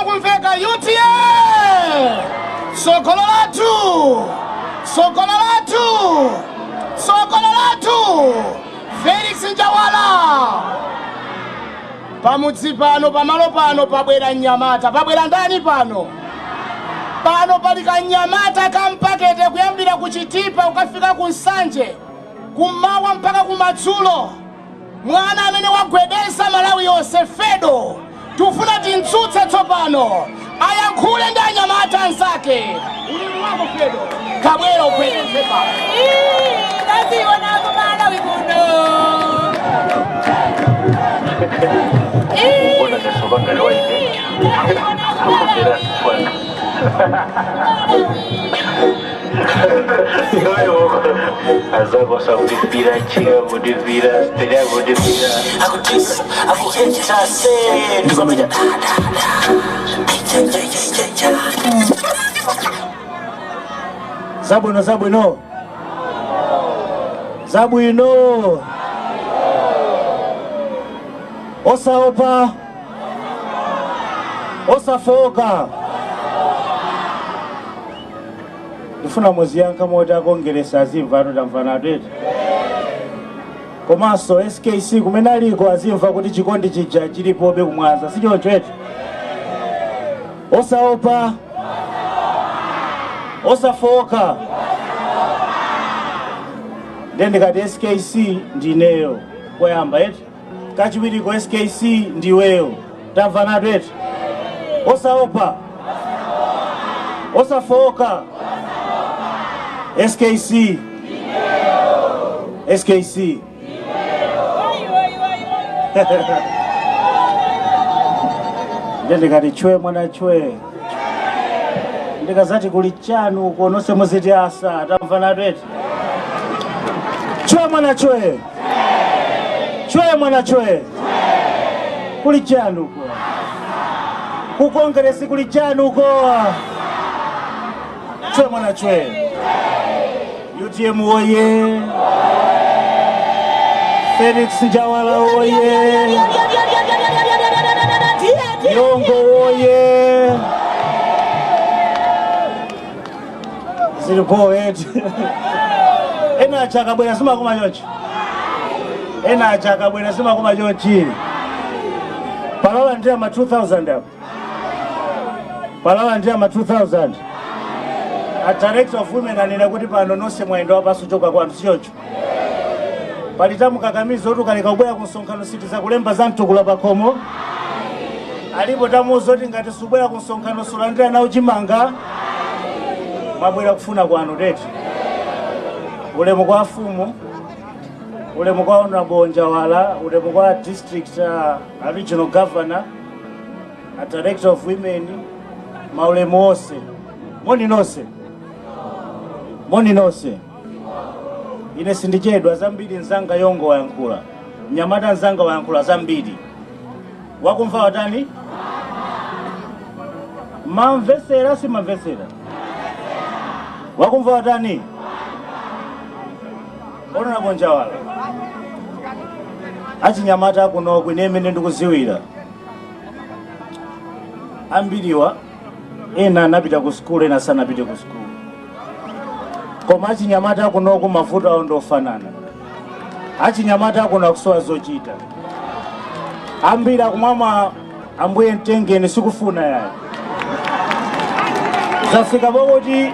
kumveka UTA sokolo latu Felix Njawala pamudzi pano pamalo pano pabwera Nyamata. Pabwera ndani pano? Pano pali Kanyamata kampakete kuyambira kuchitipa ukafika kunsanje kumawa mpaka kumadzulo. Mwana amene wagwedesa Malawi yonse Fedo tufuna tintsutse tsopano ayankhule ndi anyamata anzake. Ulimi wako Fedo kabwera ugwedese pano taziona ku Malawi kuno. Mbona kasobanga waite akupera swali azaba saudi pira chiga bodivira steria bodivira akutisa akuhenta se ndigomeja Zabwino osaopa osafoka ndifuna muziyanka moti akongeresa azimva atotamvana atete komanso SKC kumene aliko azimva kuti chikondi chija chilipobe kumwanza sichoncho eti osaopa osafoka ndendikati SKC ndineyo koyamba eti kachiwiri ko SKC ndiweyo tamvana atete osaopa osafoka SKC SKC ndendikati chwe mwana chwe ndikazati kuli chanu uko nonse muziti asa tamvana atete chwe mwana chwe chwe mwana chwe kuli chanu uko kukongeresi kuli chanu uko chwe mwana chwe UTM oye Felix Njawala oye Yongo oye zilipo eti ena chakabwera sima kuma chonchi ena chakabwera sima kuma chonchi palala ndia ma 2000 hapo palala ndia ma 2000 a director of women anena kuti pano nonse mwaenda wapaso choka kwanu sichocho palitamu kakamizo otu kaleka kubwera kunsonkhano siti za kulemba za mtukula pakomo alipo tamuzo oti ngati subwera kunsonkhano sulandira nawo chimanga mabwera kufuna kwanu tete ulemu kwa afumu ulemu kwa Honorable Njawala ulemu kwa district regional governor a director of women maulemu ose moni nose ine sindichedwa zambiri nzanga Yongo wayankhula Nyamata nzanga wayankhula zambiri wakumva watani mamvesera si mamvesera wakumva watani Honorable Njawala achinyamata kuno kwine imene ndikuziwira ambiriwa ena anapita ku school ena sanapite ku school koma achinyamata kuno ku mafuta awo ndofanana achinyamata kuno akusowa zochita ambiri akumwama ambuye mtengeni sikufuna yayo zafika pokoti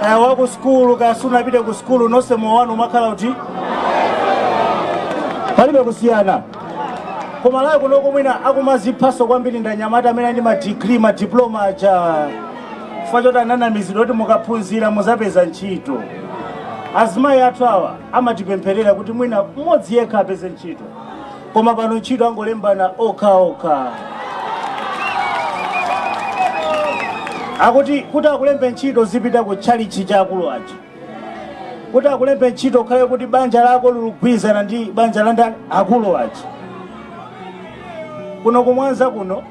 kaya waku school kaya sunapite ku school nonse mwanu umakhala kuti palibe kusiyana koma layo kuno kumwina akumaziphaso kwambiri ndanyamata amene ndi ma degree ma diploma cha fachota ananamizidwa kuti mukaphunzira muzapeza ntchito azimayi athu awa amatipempherera kuti mwina mmodzi yekha apeze ntchito koma pano ntchito angolembana okha akuti kuti akulembe ntchito zipita ku chalichi cha akulu aja kuti akulembe ntchito khale kuti banja lako lilugwizana ndi banja la ndani akulu aja kuno kumwanza kuno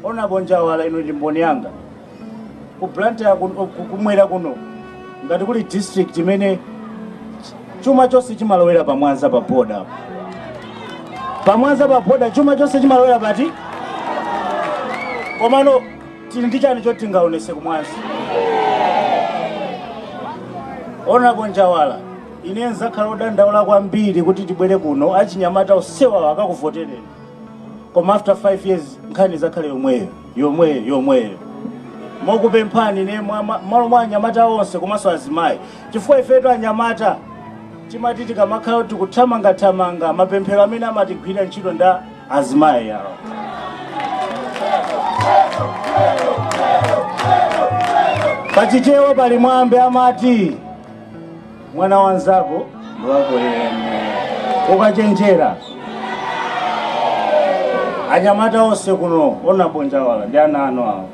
Honorable Njawala ino ndi mboni yanga ku Blantyre kumwera kuno ngati kuli district imene chuma chonse chimalowera pamwanza pa boda pamwanza pa boda chuma chonse chimalowera pati komano tili ndi chani choti tingaonese kumwansi. Ona Bonjawala ine nzakhala odandaula kwambiri kuti tibwere kuno achinyamata osewa akakuvotereni. Koma after 5 years nkhani zakhale yomweyo. Mokupemphani ne malo mwa anyamata onse komanso azimayi. Chifukwa ifetu anyamata timati tikamakhala tikuthamanga mapemphero amene amatigwira ntchito nda azimayi yawo. Pachichewa pali mwambe amati mwana wanzako ndiwako yene ukachenjera. Anyamata onse kuno ona Bonjawala ndi ana ano awo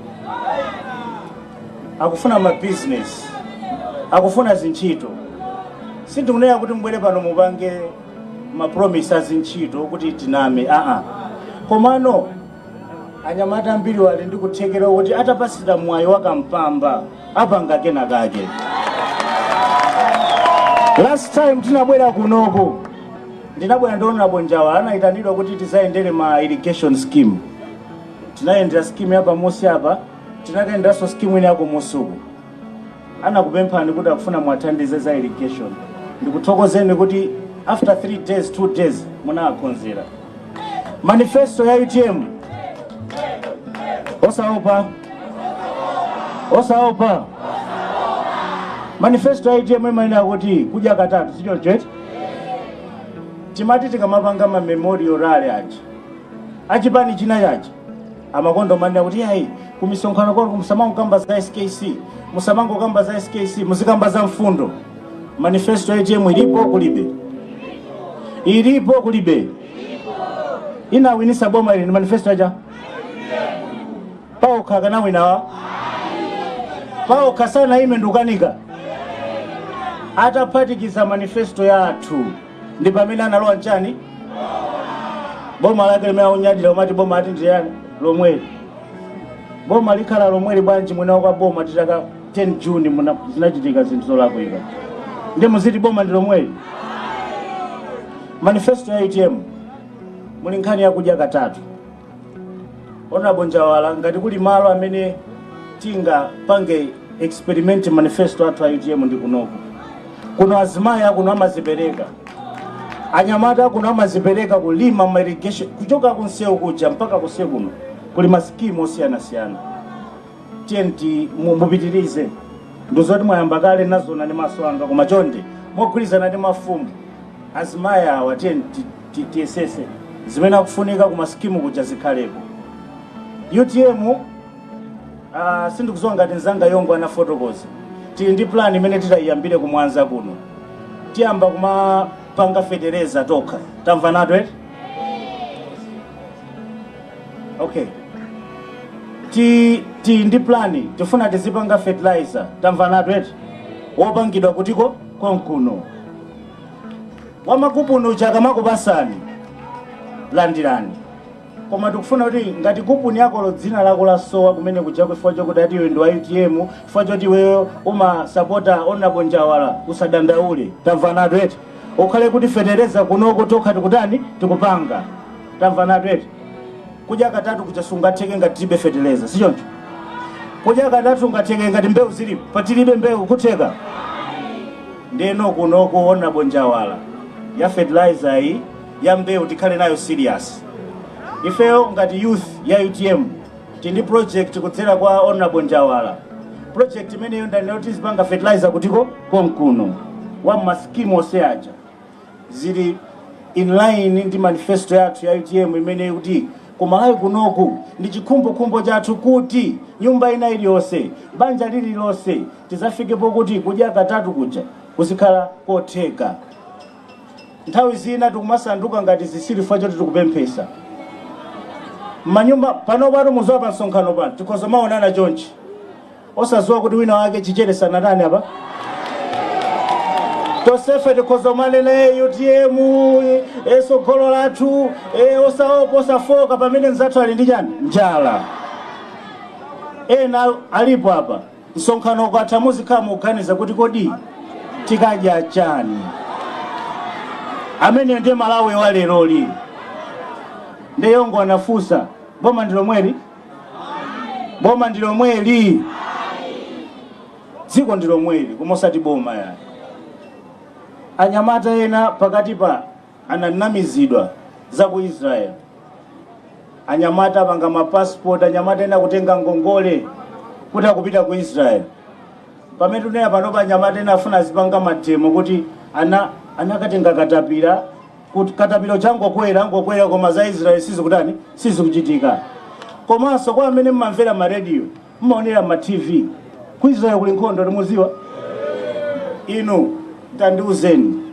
akufuna ma business, akufuna zintchito. Sindikunena kuti mbwere pano mupange ma promise azintchito kuti tiname komano anyamata ambiri wali ndi kuthekera kuti atapasira mwayi wakampamba apanga kena kake. Last time tinabwera kunoko ndinabwera ndona Bonjawala anayitanidwa kuti tizayendere ma irrigation scheme. Tinayendera scheme hapa Musi hapa, tinakayendanso scheme ine yako Musuku. Anakupemphani kuti akufuna mwathandize za irrigation. Ndikuthokozeni kuti after 3 days 2 days munakonzera manifesto ya UTM. Osaopa manifesto ya UTM imanena kuti kuja katatu sicho chete. Timati tikamapanga ma memorial rally achipani china chachi amakondo manena kuti hayi kumisonkhano kwa kumsamango kamba za SKC, musamango kamba za SKC, muzikamba za mfundo. Manifesto ya UTM ilipo kulibe inawinisa boma ili ni manifesto aja pao kagana winawa pao kasana ime ndukanika ata patikiza manifesto ya atu ndi pamene analowa nchani boma lake limena unyadila umati boma ati ndiyani lomweli boma likhala lomweli bwanji mwina kwa boma titaka 10 June zinachitika zinthu zolakwika ndi muziti boma ndi lomweli. Manifesto ya UTM muli nkhani ya kuja katatu. Ona Bonjawala ngati kuli malo amene tinga pange experiment manifesto athu ya UTM ndi kunoko. Kuno azimayi akuno amazipereka, anyamata akuno amazipereka kulima ma irrigation kuchoka kunsewu kuja mpaka kusewu kuno kuli maskimu osiyana. TNT mupitirize ndozoti mwayamba kale nazona ndi maso anga koma chonde mogwirizana ndi mafumu azimayi awa TSS zimene akufunika ku maskimu kuja zikhalepo. UTM sindikuzowa ngati nzanga yongo ana fotokozi tili ndi plan imene titayiyambire kumwanza kuno tiyamba kumapanga federeza tokha tamva nato okay ti ndi plan tifuna tizipanga fertilizer tamva nato wopangidwa kutiko konkuno wamakupuno chaka makupasani landirani koma tikufuna kuti ngati kupuni yako lo dzina lako la sowa kumene kuchakwe chifukwa kuti ati iwe ndi wa UTM chifukwa choti iweyo umasapota ona Bonjawala usadandaule tamva nato ukhale kuti federeza kunoko tokha tikutani tikupanga tamva nato kuja katatu kuchasunga theke ngati tibe federeza sichoncho kuja katatu ngatheke ngati mbewu zilipo patilibe mbewu kutheka ndeno kunoko ona Bonjawala ya fertilizer hii ya mbewu tikhale nayo serious. Ifeyo ngati youth ya UTM tindi project kudzera kwa ona Bonjawala project imene yonda notice panga fertilizer kutiko konkuno wa maskimu oseaja zili in line ndi manifesto yathu ya UTM imene kuti kumalawi kunoku ndi chikhumbo chathu kuti nyumba ina iliyonse banja lililonse tizafikepo kuti kuja katatu kuja kuzikhala kotheka. Nthawi zina tikumasanduka ngati zisiri chifukwa choti tikupemphesa manyumba pano bado muzowa pa nsonkhano pano tikoza maonana chonchi osazowa kuti wina wake chichere sanatani apa tosefe tikoza manene UTM esogolo lathu osaopa osafoka pamene nzathu ali ndi chani njala ena alipo apa nsonkhano ukatha muzikhala mukuganiza kuti kodi tikadya chani amene ndiye Malawi wa lero li ndeyongo anafusa boma ndilo mweri Boma ndilo mweli. Dziko ndilo mweli koma osati boma ya. Anyamata ena pakati pa ananamizidwa za ku Israel. Anyamata panga mapassport, anyamata ena kutenga ngongole kuti akupita ku Israel. Pamene tunena pano pa anyamata ena afuna zipanga matemo kuti anakatenga katapira kuti katapiro chango kwera koma za Israel sizikutani sizikuchitika. Komanso kwa amene mmamvera ma radio mmaonera ma TV ku Israel kuli nkhondo limuziwa inu tandiuzeni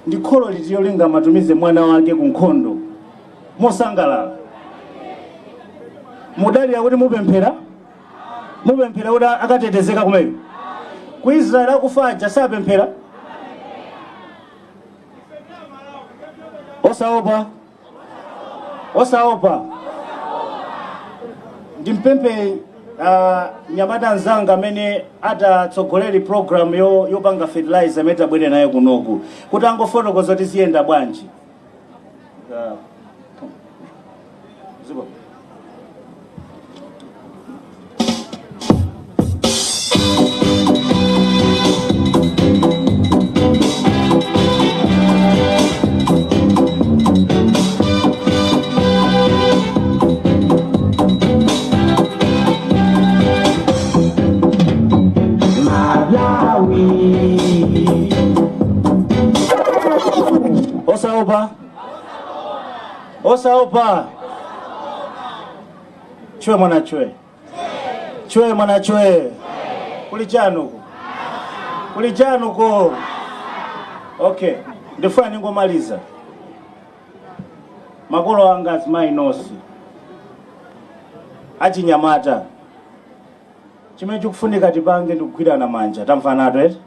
ndi kholo litiyo linga matumize mwana wake ku nkhondo mosangalala mudalira kuti mupemphera kuti akatetezeka kumene ku Israel akufaja sapemphera osaopa ndimpempe nyamata nzanga amene atatsogoleri program yopanga fertilizer amene tabwere naye kunoku kuti angofotokoza kuti ziyenda bwanji. Osaopa. Chwe mwana chwe. Kuli chanuko. Okay. Ndifuna ningomaliza. Makolo anga azimayi nosi. Achinyamata. Chimene chikufunika tipange ndikugwirana manja. Tamfanatu eti?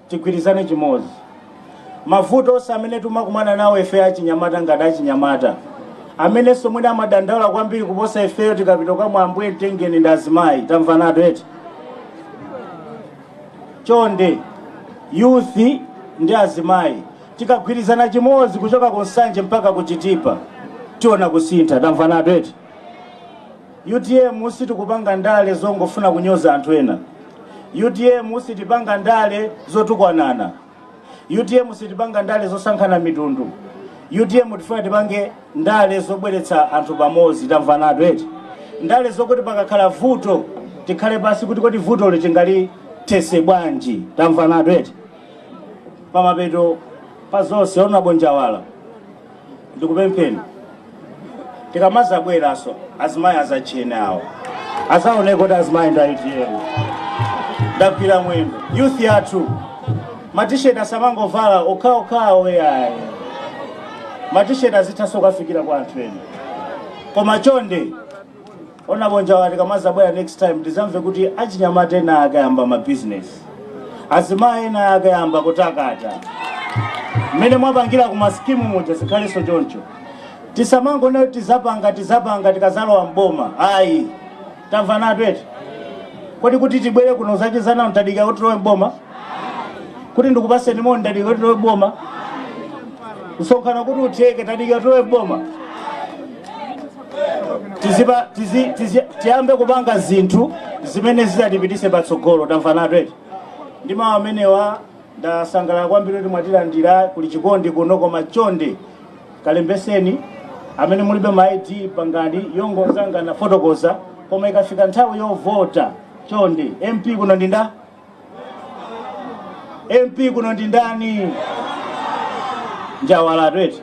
Tigwirizane chimozi. Mavuto osa amene tumakumana nawo ife achinyamata ngati achinyamata. Amene somwena amadandaula kwambiri kuposa ifeyo tikapita kwa Ambuye Mtengeni ndi azimayi. Tamfanatu eti? Chonde youth ndi azimayi tikagwirizana chimozi kuchoka ku Nsanje mpaka ku Chitipa tiona kusintha. Tamfanatu eti? UTM usitikupanga ndale zongofuna kunyoza anthu ena. UTM usitipanga ndale zotukwanana. UTM usitipanga ndale zosankhana mitundu. UTM tifuna tipange ndale zobweretsa anthu pamodzi. Tamvanatu eti? Ndale zokuti pakakhala vuto tikhale pasi kuti kodi vuto litingali tese bwanji. Tamvanatu eti? Pamapeto pazonse ona bonjawala ndikupempheni tikamaza bweraso azimayi azachene awo asaone kuti azimayi nda UTM ndapira mwendo youth yathu matisheti asamangovala okhaokhawo yayi matisheti azithasoka fikira kwa anthu ena koma chonde ona bonjawala tikamaza bwera next time tizamve kuti achinyamata ena akayamba ma business azimayi ena akayamba kutakata mmene mwapangira kuma skimu muja zikhaleso choncho tisamango nayo tizapanga tikazalowa mboma ayi. Tamvanatu eti? Kodi kuti tibwere kuno zachizana ntadika kuti lowe mboma kuti ndikupaseni moni ndadika kuti lowe mboma usonkhana kuti utheke tadika kuti lowe mboma tiyambe kupanga zinthu zimene zizatipitise patsogolo. Tamvanatu eti? Ndi mawu amenewa ndasangalala kwambiri kuti mwatilandira kuli chikondi kuno koma chonde kalembeseni amene mulibe ma ID pangani yongozanga na fotokoza koma ikafika nthawi yovota chonde MP kuno ndinda MP kuno ndindani njawala eti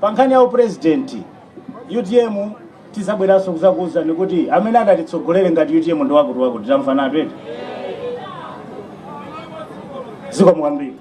pankhani ya president UTM tizabweraso kuzakuza nikuti amene adatitsogolere ngati UTM ndi wakuti tamfanatu eti ziko mwambiri.